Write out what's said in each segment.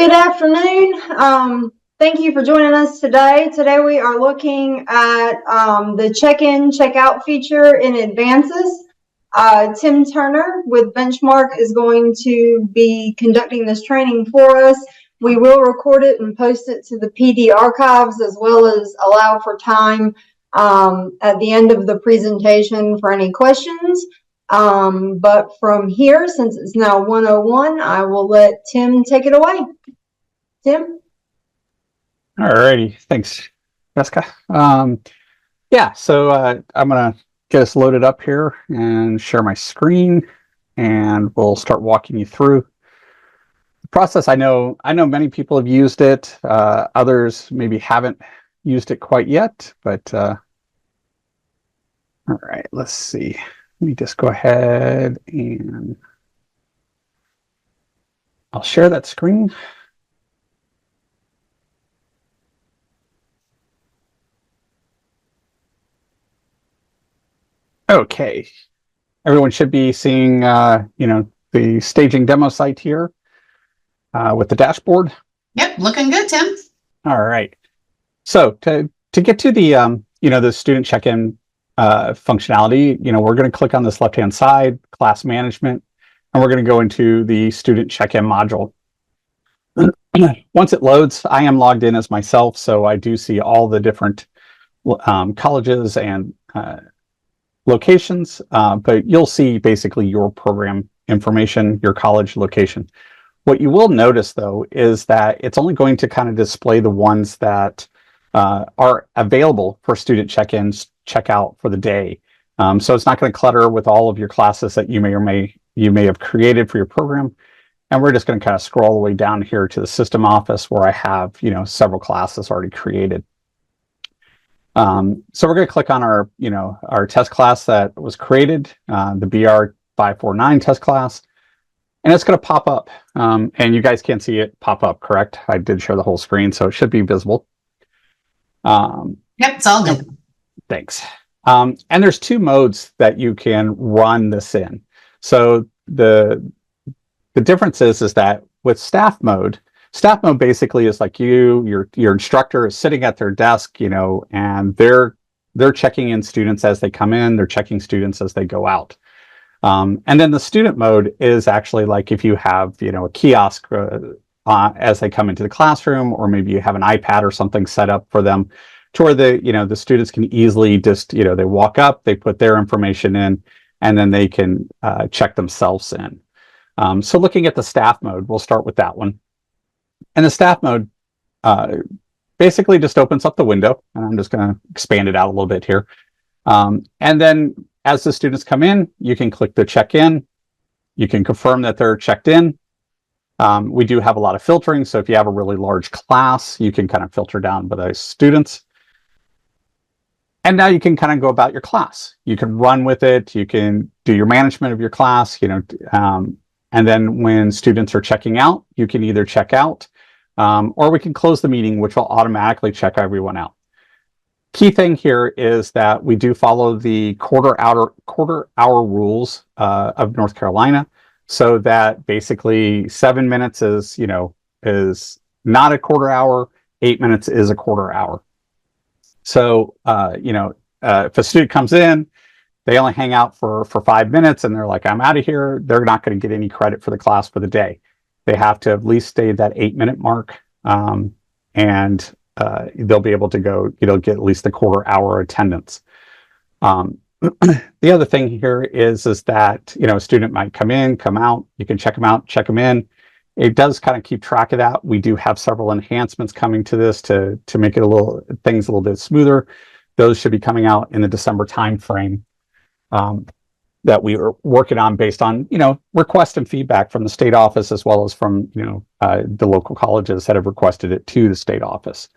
Good afternoon. Thank you for joining us today. Today we are looking at the check-in, check-out feature in ADVANSYS. Tim Turner with Benchmark is going to be conducting this training for us. We will record it and post it to the PD archives, as well as allow for time at the end of the presentation for any questions. But from here, since it's now 1:01, I will let Tim take it away. Tim? All righty. Thanks, Jessica. Yeah, so I'm going to get us loaded up here and share my screen, and we'll start walking you through the process. I know many people have used it. Others maybe haven't used it quite yet, but all right, let's see. Let me just go ahead and I'll share that screen. Okay, everyone should be seeing, the staging demo site here with the dashboard. Yep, looking good, Tim. All right. So to get to the the student check-in functionality, we're going to click on this left-hand side, class management, and we're going to go into the student check-in module. Once it loads, I am logged in as myself, so I do see all the different colleges and locations, but you'll see basically your program information, your college location. What you will notice, though, is that it's only going to kind of display the ones that are available for student check-ins, check-out for the day. So it's not going to clutter with all of your classes that you may have created for your program. And we're just going to kind of scroll all the way down here to the system office where I have several classes already created. So we're going to click on our test class that was created, the BR 549 test class, and it's going to pop up. And you guys can't see it pop up, correct? I did share the whole screen, so it should be visible. Yep, it's all good. Thanks. And there's two modes that you can run this in. So the difference is that with staff mode basically is like your instructor is sitting at their desk, and they're checking in students as they come in, they're checking students as they go out. And then the student mode is actually like if you have, a kiosk as they come into the classroom, or maybe you have an iPad or something set up for them to where the students can easily just, they walk up, they put their information in, and then they can check themselves in. So looking at the staff mode, we'll start with that one. And the staff mode basically just opens up the window, and I'm just going to expand it out a little bit here. And then as the students come in, you can click the check-in. You can confirm that they're checked in. We do have a lot of filtering, so if you have a really large class, you can kind of filter down by those students. And now you can kind of go about your class. You can run with it. You can do your management of your class, and then when students are checking out, you can either check out, or we can close the meeting, which will automatically check everyone out. Key thing here is that we do follow the quarter hour rules of North Carolina, so that basically 7 minutes is not a quarter hour, 8 minutes is a quarter hour. So if a student comes in, they only hang out for 5 minutes and they're like, I'm out of here, they're not going to get any credit for the class for the day. They have to at least stay that 8-minute mark, and they'll be able to go, get at least the quarter hour attendance. The other thing here is that, a student might come in, come out, you can check them out, check them in. It does kind of keep track of that. We do have several enhancements coming to this to make it things a little bit smoother. Those should be coming out in the December timeframe. That we are working on based on, request and feedback from the state office, as well as from, the local colleges that have requested it to the state office.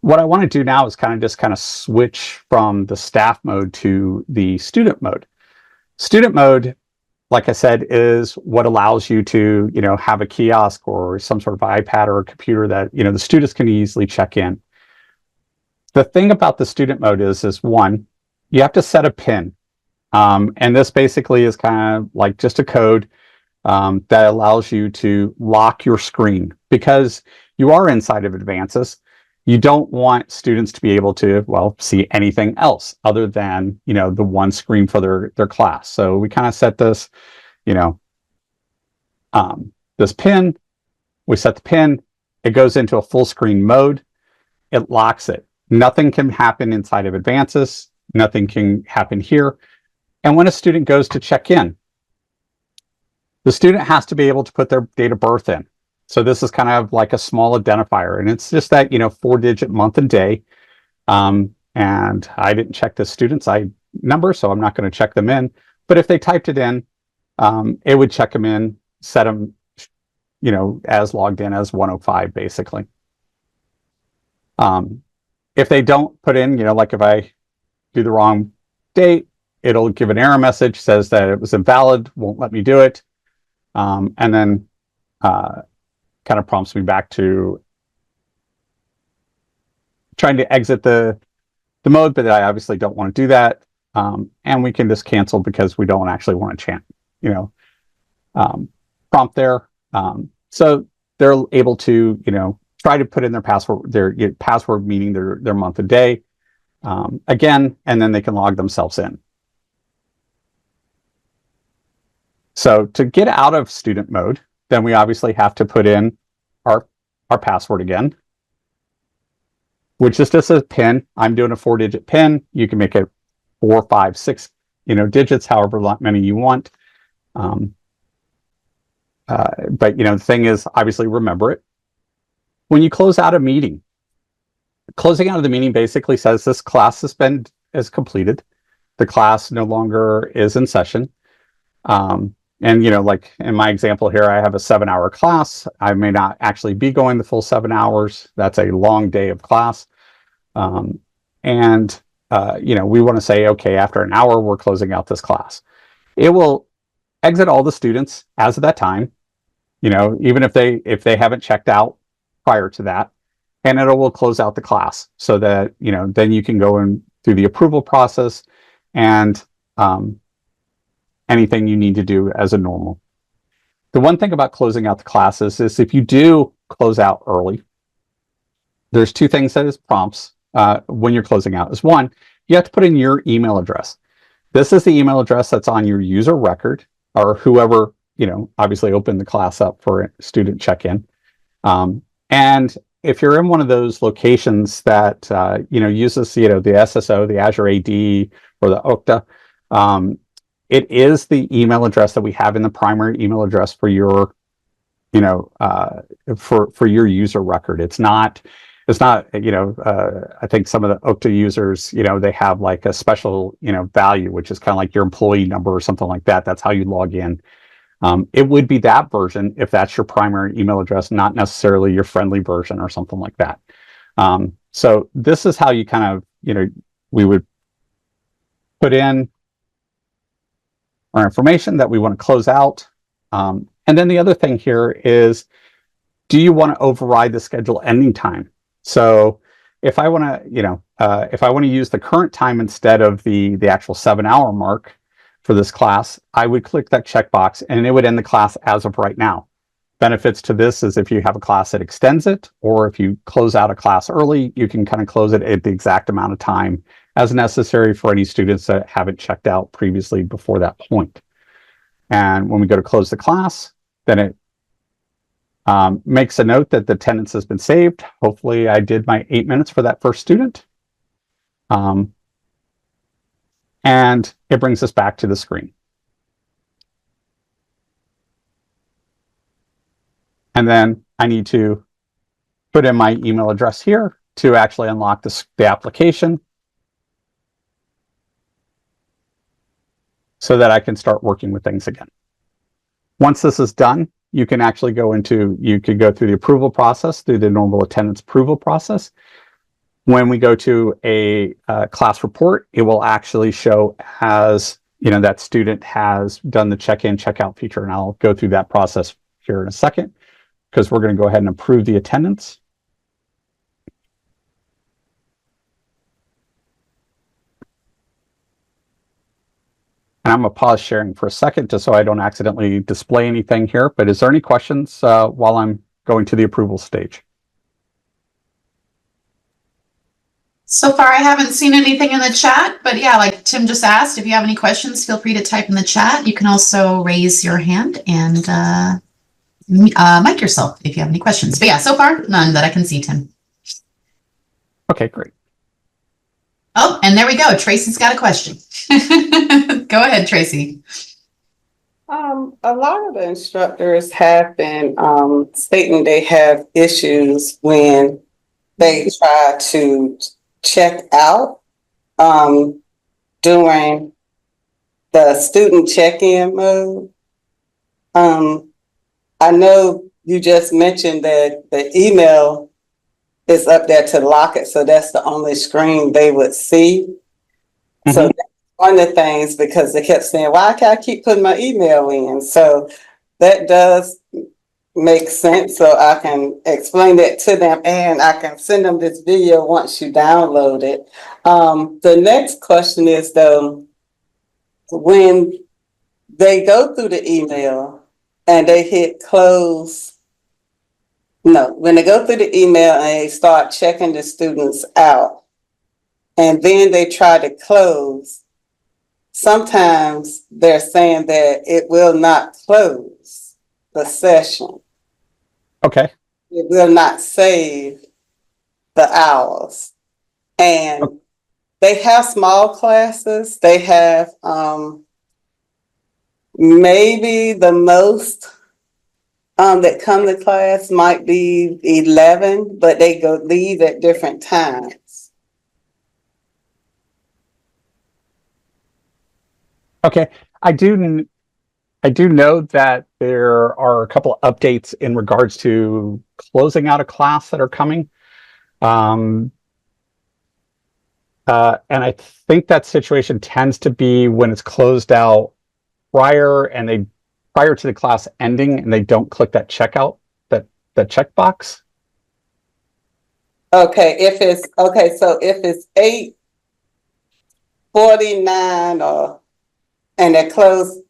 What I want to do now is kind of switch from the staff mode to the student mode. Student mode, like I said, is what allows you to, have a kiosk or some sort of iPad or a computer that, the students can easily check in. The thing about the student mode is one, you have to set a PIN. And this basically is kind of like just a code that allows you to lock your screen because you are inside of ADVANSYS. You don't want students to be able to, well, see anything else other than, the one screen for their class. So we kind of set this, this pin, we set the pin, it goes into a full screen mode, it locks it. Nothing can happen inside of ADVANSYS, nothing can happen here. And when a student goes to check in, the student has to be able to put their date of birth in. So this is kind of like a small identifier, and it's just that, 4-digit month and day. And I didn't check the student's number, so I'm not going to check them in. But if they typed it in, it would check them in, set them, as logged in as 105, basically. If they don't put in, like if I do the wrong date, it'll give an error message, says that it was invalid, won't let me do it. And then kind of prompts me back to trying to exit the mode, but I obviously don't want to do that. And we can just cancel because we don't actually want to prompt there. So they're able to, try to put in their password, meaning their month and day, again, and then they can log themselves in. So to get out of student mode, then we obviously have to put in our password again, which is just a PIN. I'm doing a 4-digit PIN. You can make it 4, 5, 6, digits, however many you want. But the thing is, obviously remember it. When you close out a meeting, closing out of the meeting basically says this class is completed. The class no longer is in session. And, like in my example here, I have a 7-hour class. I may not actually be going the full 7 hours. That's a long day of class. We want to say, okay, after an hour, we're closing out this class. It will exit all the students as of that time, even if they haven't checked out prior to that, and it will close out the class so that, then you can go in through the approval process and, anything you need to do as a normal. The one thing about closing out the classes is if you do close out early, there's 2 things that is prompts when you're closing out. Is one, you have to put in your email address. This is the email address that's on your user record, or whoever, obviously opened the class up for student check-in. And if you're in one of those locations that, uses, the SSO, the Azure AD, or the Okta, it is the email address that we have in the primary email address for your, for your user record. It's not, I think some of the Okta users, they have like a special, value, which is kind of like your employee number or something like that. That's how you log in. It would be that version if that's your primary email address, not necessarily your friendly version or something like that. So this is how you kind of, we would put in our information that we want to close out. And then the other thing here is, do you want to override the schedule ending time? So if I want to, if I want to use the current time instead of the actual 7-hour mark for this class, I would click that checkbox and it would end the class as of right now. Benefits to this is if you have a class that extends it, or if you close out a class early, you can kind of close it at the exact amount of time as necessary for any students that haven't checked out previously before that point. And when we go to close the class, then it makes a note that the attendance has been saved. Hopefully I did my 8 minutes for that first student. And it brings us back to the screen. And then I need to put in my email address here to actually unlock the application so that I can start working with things again. Once this is done, you can actually you could go through the approval process, through the normal attendance approval process. When we go to a class report, it will actually show as, that student has done the check-in, check-out feature. And I'll go through that process here in a second, because we're going to go ahead and approve the attendance. And I'm going to pause sharing for a second just so I don't accidentally display anything here. But is there any questions while I'm going to the approval stage? So far, I haven't seen anything in the chat, but yeah, like Tim just asked, if you have any questions, feel free to type in the chat. You can also raise your hand and mic yourself if you have any questions. But yeah, so far, none that I can see, Tim. Okay, great. Oh, and there we go. Tracy's got a question. Go ahead, Tracy. A lot of the instructors have been stating they have issues when they try to check out during the student check-in mode. I know you just mentioned that the email is up there to lock it, so that's the only screen they would see. Mm-hmm. So that's one of the things, because they kept saying, why can't I keep putting my email in? So that does make sense. So I can explain that to them, and I can send them this video once you download it. The next question is, though, when they go through the email and they hit close, when they go through the email and they start checking the students out, and then they try to close, sometimes they're saying that it will not close the session. Okay. It will not save the hours. And they have small classes. They have maybe the most that come to class might be 11, but they leave at different times. Okay. I do know that there are a couple of updates in regards to closing out a class that are coming. And I think that situation tends to be when it's closed out prior to the class ending, and they don't click that checkout, that checkbox. Okay, so if it's 8:49 and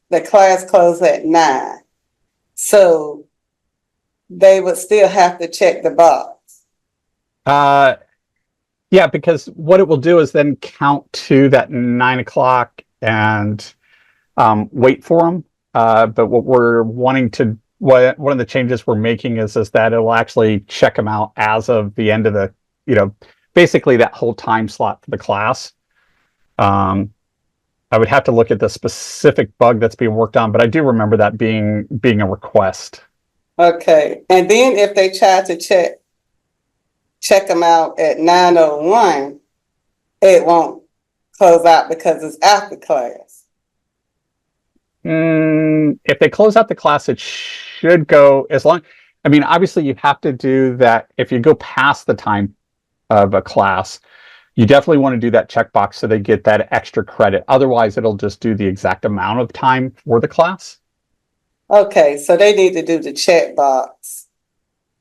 the class closed at 9, so they would still have to check the box. Yeah, because what it will do is then count to that 9 o'clock and wait for them. But what we're wanting to, one of the changes we're making is that it'll actually check them out as of the end of the, basically that whole time slot for the class. I would have to look at the specific bug that's being worked on, but I do remember that being a request. Okay, and then if they try to check them out at 9:01, it won't close out because it's after class. If they close out the class, it should go as long. I mean, obviously you have to do that. If you go past the time of a class, you definitely want to do that checkbox so they get that extra credit. Otherwise, it'll just do the exact amount of time for the class. Okay, so they need to do the checkbox.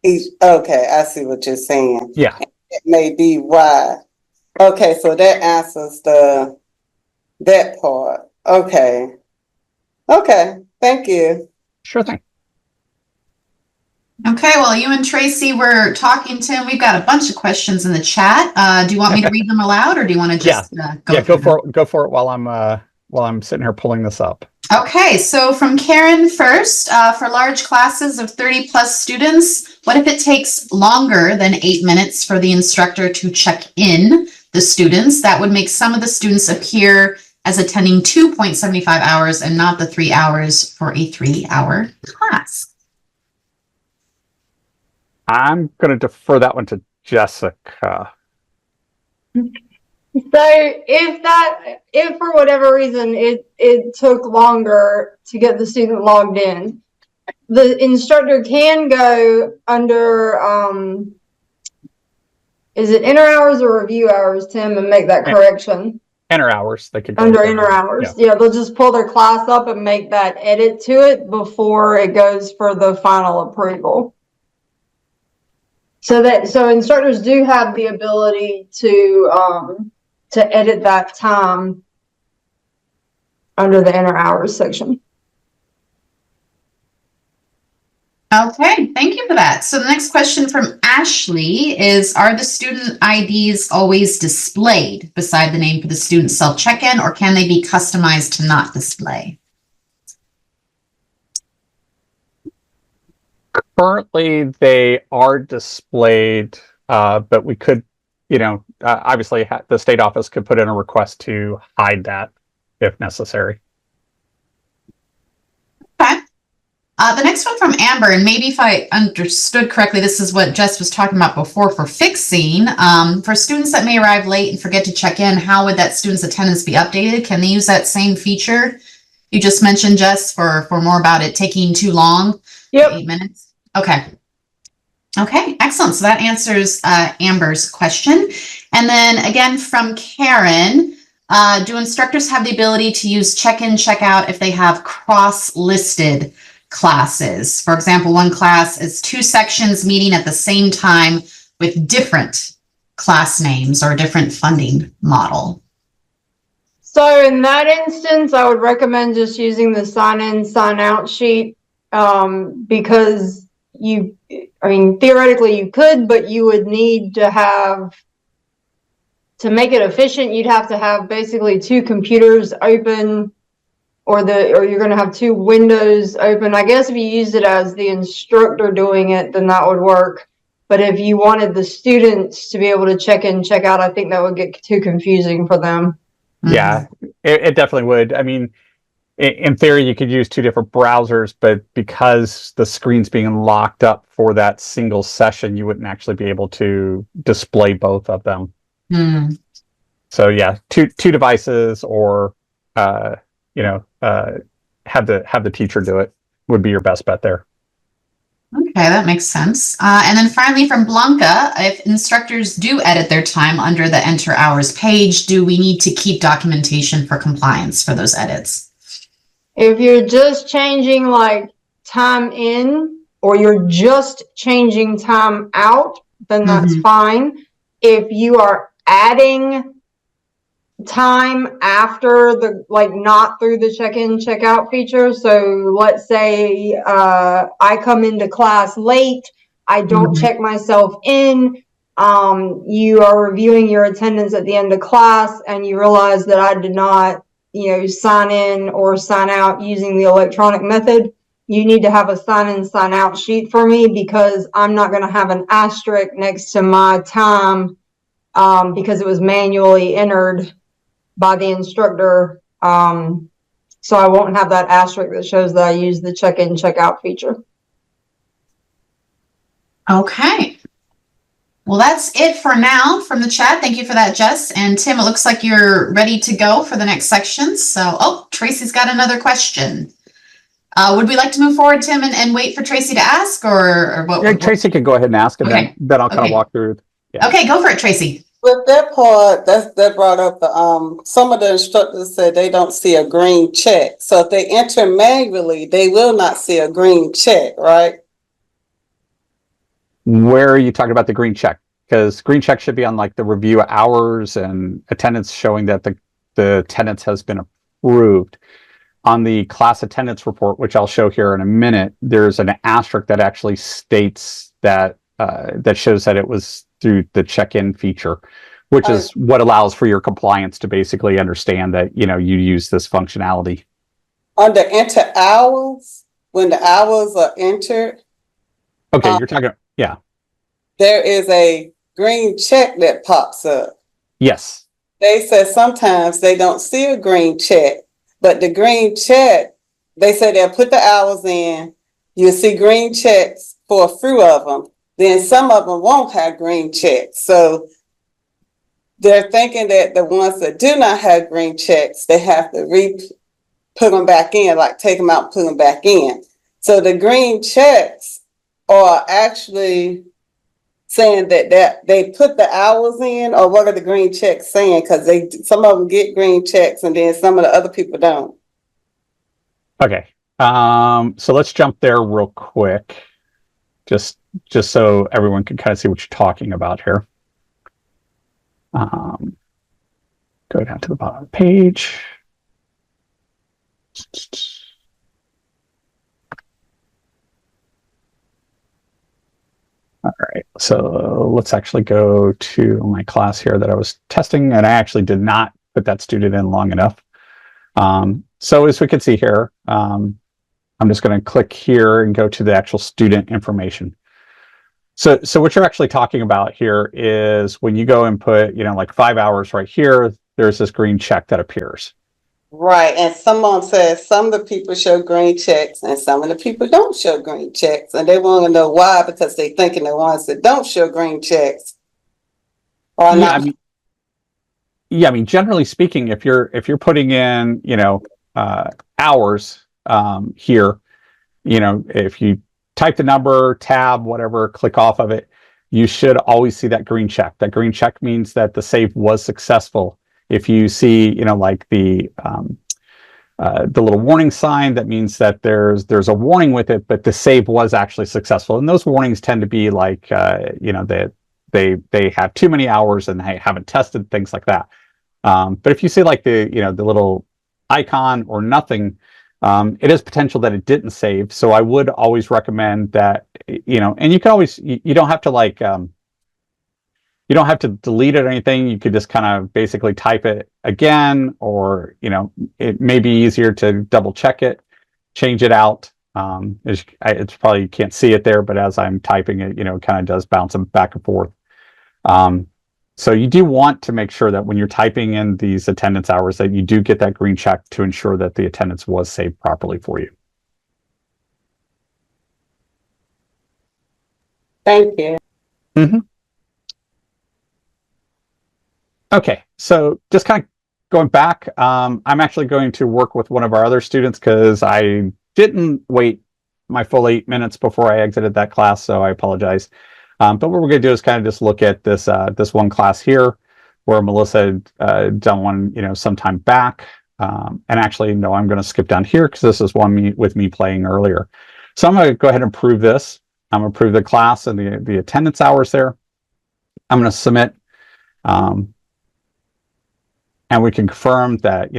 Okay, I see what you're saying. Yeah. It may be why. Okay, so that answers that part. Okay. Okay, thank you. Sure thing. Okay, well, you and Tracy were talking, Tim. We've got a bunch of questions in the chat. Do you want me to read them aloud, or do you want to just go for it while I'm sitting here pulling this up? Okay, so from Karen first, for large classes of 30 plus students, what if it takes longer than 8 minutes for the instructor to check in the students? That would make some of the students appear as attending 2.75 hours and not the 3 hours for a 3-hour class. I'm going to defer that one to Jessica. So if for whatever reason it took longer to get the student logged in, the instructor can go under, is it enter hours or review hours, Tim, and make that correction? Enter hours. They could go under enter hours. Yeah, they'll just pull their class up and make that edit to it before it goes for the final approval. So instructors do have the ability to edit that time under the inner hours section. Okay, thank you for that. So the next question from Ashley is, are the student IDs always displayed beside the name for the student self-check-in, or can they be customized to not display? Currently, they are displayed, but we could, obviously the state office could put in a request to hide that if necessary. Okay. The next one from Amber, and maybe if I understood correctly, this is what Jess was talking about before for fixing. For students that may arrive late and forget to check in, how would that student's attendance be updated? Can they use that same feature you just mentioned, Jess, for more about it taking too long? Yep. 8 minutes? Okay. Okay, excellent. So that answers Amber's question. And then again from Karen, do instructors have the ability to use check-in, check-out if they have cross-listed classes? For example, one class is 2 sections meeting at the same time with different class names or a different funding model. So in that instance, I would recommend just using the sign-in, sign-out sheet, because theoretically you could, but you would need to have, to make it efficient, you'd have to have basically 2 computers open, or you're going to have 2 windows open. I guess if you used it as the instructor doing it, then that would work. But if you wanted the students to be able to check in, check out, I think that would get too confusing for them. Yeah, it definitely would. I mean, in theory, you could use 2 different browsers, but because the screen's being locked up for that single session, you wouldn't actually be able to display both of them. So yeah, two devices, or have the teacher do it would be your best bet there. Okay, that makes sense. And then finally from Blanca, if instructors do edit their time under the enter hours page, do we need to keep documentation for compliance for those edits? If you're just changing like time in, or you're just changing time out, then that's fine. If you are adding time after the, like, not through the check-in, check-out feature. So let's say I come into class late, I don't check myself in. You are reviewing your attendance at the end of class, and you realize that I did not, sign in or sign out using the electronic method. You need to have a sign in, sign out sheet for me, because I'm not going to have an asterisk next to my time because it was manually entered by the instructor. So I won't have that asterisk that shows that I use the check-in, check-out feature. Okay. Well, that's it for now from the chat. Thank you for that, Jess. And Tim, it looks like you're ready to go for the next section. So, oh, Tracy's got another question. Would we like to move forward, Tim, and wait for Tracy to ask, or what? Yeah, Tracy can go ahead and ask, and then I'll kind of walk through. Yeah. Okay, go for it, Tracy. With that part, that brought up the some of the instructors said they don't see a green check. So if they enter manually, they will not see a green check, right? Where are you talking about the green check? Because green check should be on like the review hours and attendance, showing that the attendance has been approved. On the class attendance report, which I'll show here in a minute, there's an asterisk that actually states that that shows that it was through the check-in feature, which is what allows for your compliance to basically understand that you use this functionality. Under enter hours, when the hours are entered, okay, you're talking, yeah, there is a green check that pops up. Yes. They said sometimes they don't see a green check, but the green check, they say they'll put the hours in, you'll see green checks for a few of them. Then some of them won't have green checks. So they're thinking that the ones that do not have green checks, they have to put them back in, like take them out and put them back in. So the green checks are actually saying that they put the hours in, or what are the green checks saying? Because some of them get green checks and then some of the other people don't. Okay. So let's jump there real quick. Just so everyone can kind of see what you're talking about here. Go down to the bottom of the page. All right, so let's actually go to my class here that I was testing, and I actually did not put that student in long enough. So as we can see here, I'm just going to click here and go to the actual student information. So what you're actually talking about here is when you go and put, like 5 hours right here, there's this green check that appears. Right, and someone says some of the people show green checks and some of the people don't show green checks, and they want to know why, because they thinking the ones that don't show green checks are not. I mean, generally speaking, if you're putting in, hours here, if you type the number, tab, whatever, click off of it, you should always see that green check. That green check means that the save was successful. If you see, like the little warning sign, that means that there's a warning with it, but the save was actually successful. And those warnings tend to be like, that they have too many hours and they haven't tested, things like that. But if you see like the little icon or nothing, it is potential that it didn't save. So I would always recommend that, and you can always, you don't have to you don't have to delete it or anything. You could just kind of basically type it again, or, it may be easier to double check it, change it out. It's probably, you can't see it there, but as I'm typing it, it kind of does bounce them back and forth. So you do want to make sure that when you're typing in these attendance hours that you do get that green check to ensure that the attendance was saved properly for you. Thank you. Mm-hmm. Okay, so just kind of going back, I'm actually going to work with one of our other students because I didn't wait my full 8 minutes before I exited that class, so I apologize. But what we're going to do is kind of just look at this this one class here where Melissa had done one, some time back. And actually, no, I'm going to skip down here because this is one with me playing earlier. So I'm going to go ahead and approve this. I'm going to approve the class and the attendance hours there. I'm going to submit. And we can confirm that,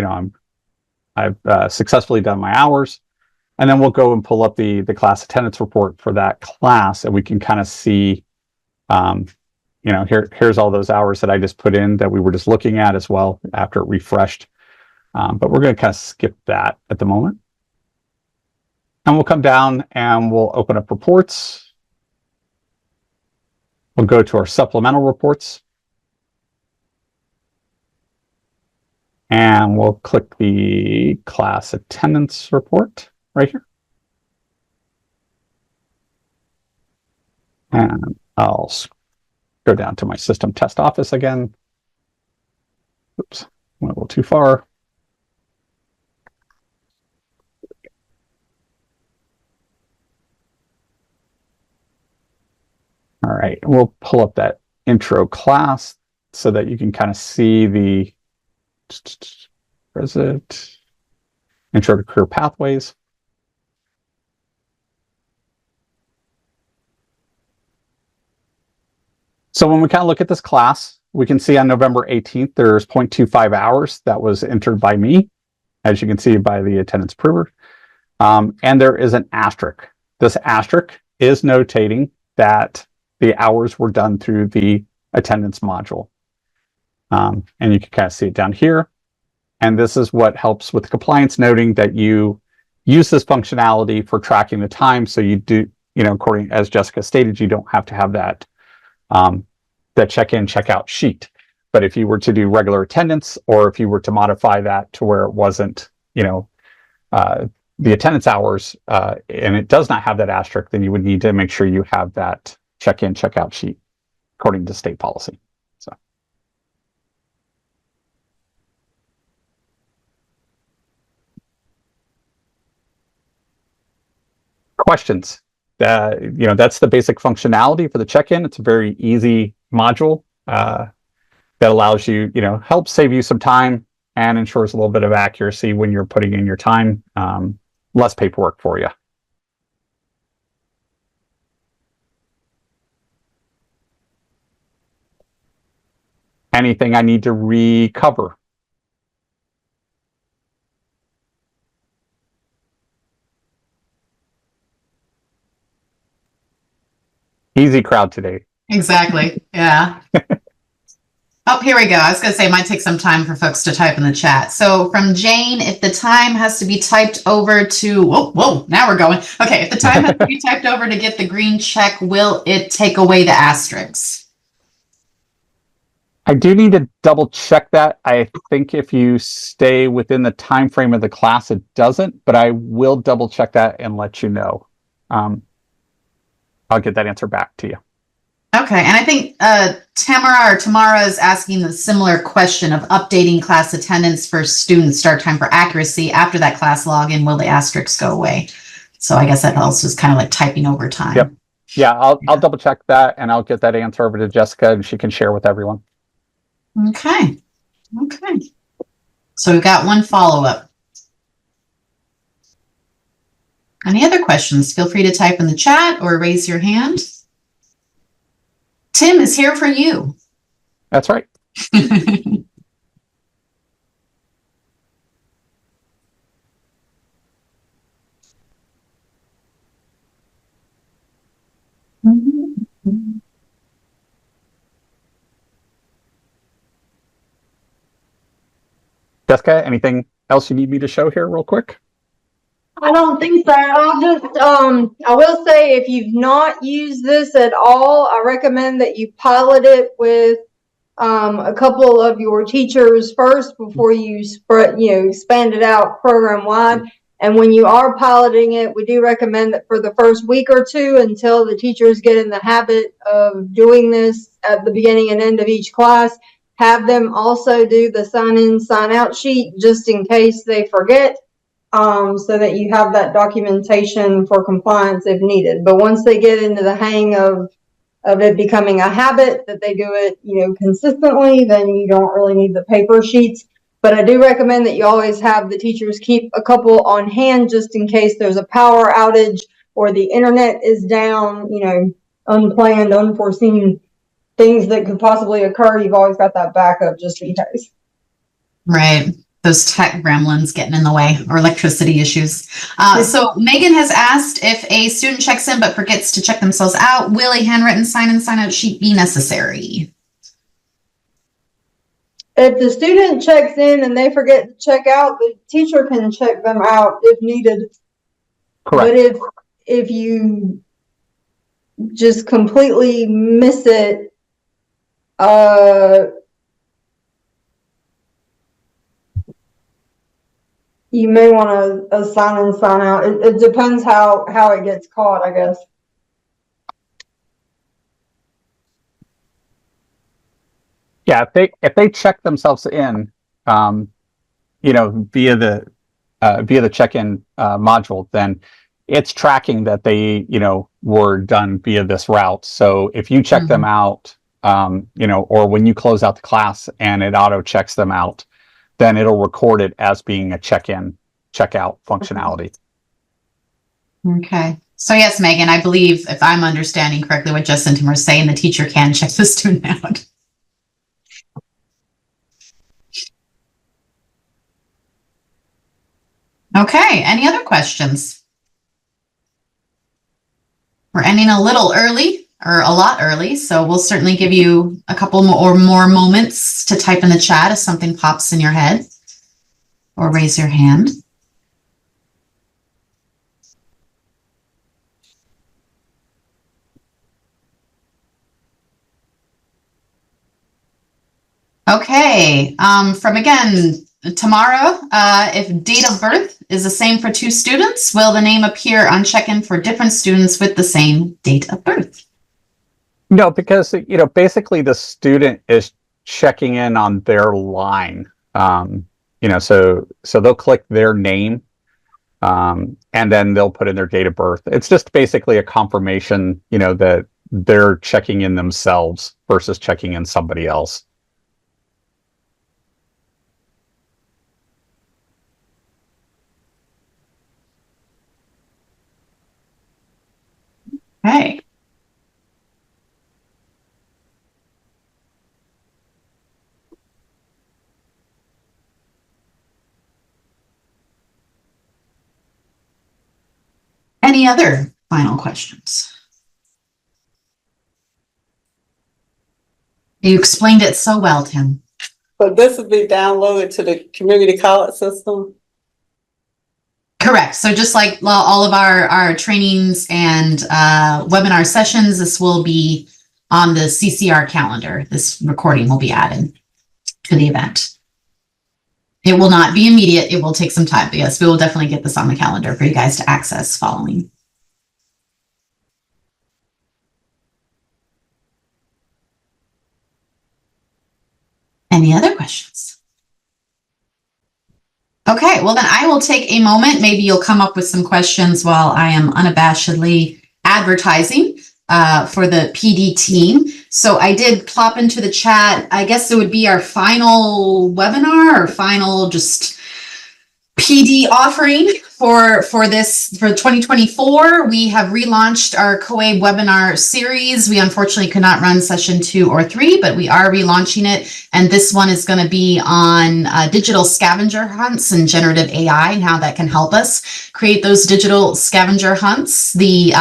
I've successfully done my hours. And then we'll go and pull up the class attendance report for that class, and we can kind of see, here's all those hours that I just put in that we were just looking at as well after it refreshed. But we're going to kind of skip that at the moment. And we'll come down and we'll open up reports. We'll go to our supplemental reports. And we'll click the class attendance report right here. And I'll go down to my system test office again. Oops, went a little too far. All right, we'll pull up that intro class so that you can kind of see the President Intro to Career Pathways. So when we kind of look at this class, we can see on November 18th, there's 0.25 hours that was entered by me, as you can see by the attendance prover. And there is an asterisk. This asterisk is notating that the hours were done through the attendance module. And you can kind of see it down here. And this is what helps with compliance, noting that you use this functionality for tracking the time. So you do, according as Jessica stated, you don't have to have that that check-in, check-out sheet. But if you were to do regular attendance, or if you were to modify that to where it wasn't, the attendance hours, and it does not have that asterisk, then you would need to make sure you have that check-in, check-out sheet according to state policy. So. Questions? That's the basic functionality for the check-in. It's a very easy module that allows you, helps save you some time and ensures a little bit of accuracy when you're putting in your time. Less paperwork for you. Anything I need to recover? Easy crowd today. Exactly. Yeah. Oh, here we go. I was going to say it might take some time for folks to type in the chat. So from Jane, if the time has to be typed over to, whoa, now we're going. Okay, if the time has to be typed over to get the green check, will it take away the asterisks? I do need to double check that. I think if you stay within the time frame of the class, it doesn't, but I will double check that and let you know. I'll get that answer back to you. Okay, and I think Tamara is asking the similar question of updating class attendance for student start time for accuracy. After that class login, will the asterisks go away? So I guess that also is kind of like typing over time. Yep. Yeah, I'll double check that and I'll get that answer over to Jessica and she can share with everyone. Okay. Okay. So we've got one follow-up. Any other questions? Feel free to type in the chat or raise your hand. Tim is here for you. That's right. Jessica, anything else you need me to show here real quick? I don't think so. I'll just, I will say if you've not used this at all, I recommend that you pilot it with a couple of your teachers first before you expand it out program wide. And when you are piloting it, we do recommend that for the first week or two, until the teachers get in the habit of doing this at the beginning and end of each class, have them also do the sign in, sign out sheet just in case they forget. So that you have that documentation for compliance if needed. But once they get into the hang of it becoming a habit that they do it, consistently, then you don't really need the paper sheets. But I do recommend that you always have the teachers keep a couple on hand just in case there's a power outage or the internet is down, unplanned, unforeseen things that could possibly occur. You've always got that backup just in case. Right. Those tech gremlins getting in the way, or electricity issues. So Megan has asked, if a student checks in but forgets to check themselves out, will a handwritten sign in, sign out sheet be necessary? If the student checks in and they forget to check out, the teacher can check them out if needed. Correct. But if you just completely miss it, you may want to sign in, sign out. It depends how it gets caught, I guess. Yeah, if they check themselves in, via the check-in module, then it's tracking that they, were done via this route. So if you check them out, or when you close out the class and it auto checks them out, then it'll record it as being a check-in, check-out functionality. Okay. So yes, Megan, I believe, if I'm understanding correctly what Jess and Tim are saying, the teacher can check the student out. Okay, any other questions? We're ending a little early, or a lot early, so we'll certainly give you a couple more moments to type in the chat if something pops in your head, or raise your hand. Okay, from again, Tamara, if date of birth is the same for two students, will the name appear on check-in for different students with the same date of birth? No, because, basically the student is checking in on their line. So they'll click their name, and then they'll put in their date of birth. It's just basically a confirmation, that they're checking in themselves versus checking in somebody else. Okay. Any other final questions? You explained it so well, Tim. But this would be downloaded to the community college system? Correct. So just like all of our trainings and webinar sessions, this will be on the CCR calendar. This recording will be added to the event. It will not be immediate. It will take some time. But yes, we will definitely get this on the calendar for you guys to access following. Any other questions? Okay, well then I will take a moment. Maybe you'll come up with some questions while I am unabashedly advertising for the PD team. So I did plop into the chat, I guess it would be our final webinar or final just PD offering for 2024. We have relaunched our COABE webinar series. We unfortunately could not run session 2 or 3, but we are relaunching it. And this one is going to be on digital scavenger hunts and generative AI and how that can help us create those digital scavenger hunts. The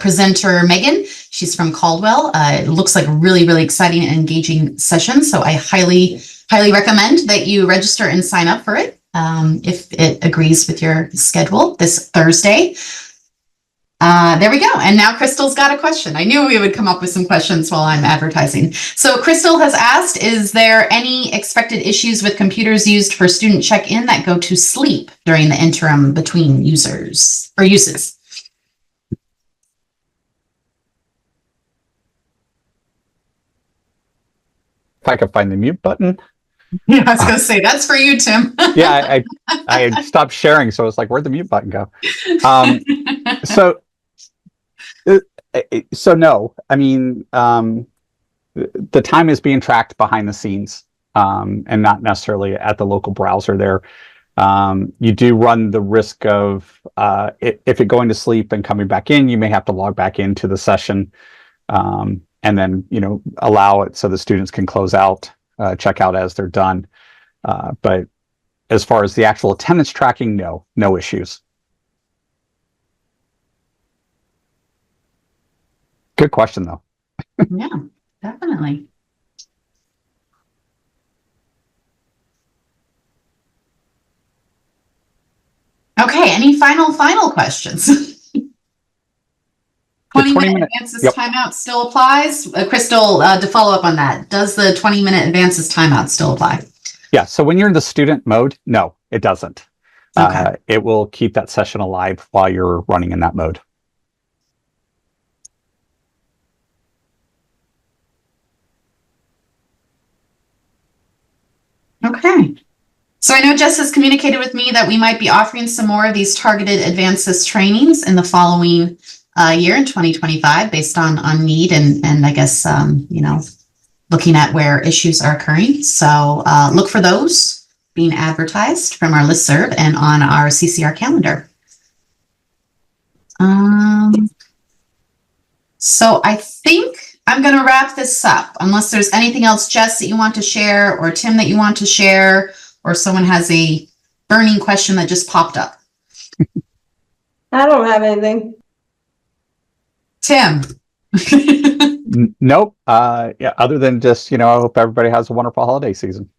presenter, Megan, she's from Caldwell. It looks like a really, really exciting and engaging session. So I highly recommend that you register and sign up for it. If it agrees with your schedule this Thursday. There we go. And now Crystal's got a question. I knew we would come up with some questions while I'm advertising. So Crystal has asked, is there any expected issues with computers used for student check-in that go to sleep during the interim between users or uses? If I could find the mute button. Yeah, I was going to say, that's for you, Tim. Yeah, I stopped sharing, so it's like, where'd the mute button go? So no, I mean, the time is being tracked behind the scenes and not necessarily at the local browser there. You do run the risk of if it going to sleep and coming back in, you may have to log back into the session and then, allow it so the students can close out. Check out as they're done. But as far as the actual attendance tracking, no issues. Good question, though. Yeah, definitely. Okay, any final questions? 20-minute advances timeout still applies? Crystal, to follow up on that, does the 20-minute advances timeout still apply? Yeah, so when you're in the student mode, no, it doesn't. Okay. It will keep that session alive while you're running in that mode. Okay. So I know Jess has communicated with me that we might be offering some more of these targeted advances trainings in the following year in 2025 based on need and I guess, looking at where issues are occurring. So look for those being advertised from our listserv and on our CCR calendar. So I think I'm going to wrap this up unless there's anything else, Jess, that you want to share or Tim that you want to share or someone has a burning question that just popped up. I don't have anything. Tim. Nope. Yeah. Other than just, I hope everybody has a wonderful holiday season.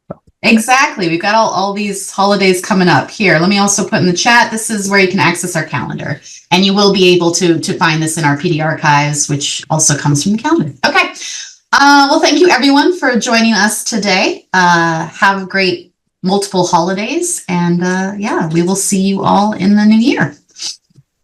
So. Exactly. We've got all these holidays coming up here. Let me also put in the chat. This is where you can access our calendar and you will be able to find this in our PD archives, which also comes from the calendar. Okay. Well, thank you everyone for joining us today. Have great multiple holidays and we will see you all in the new year.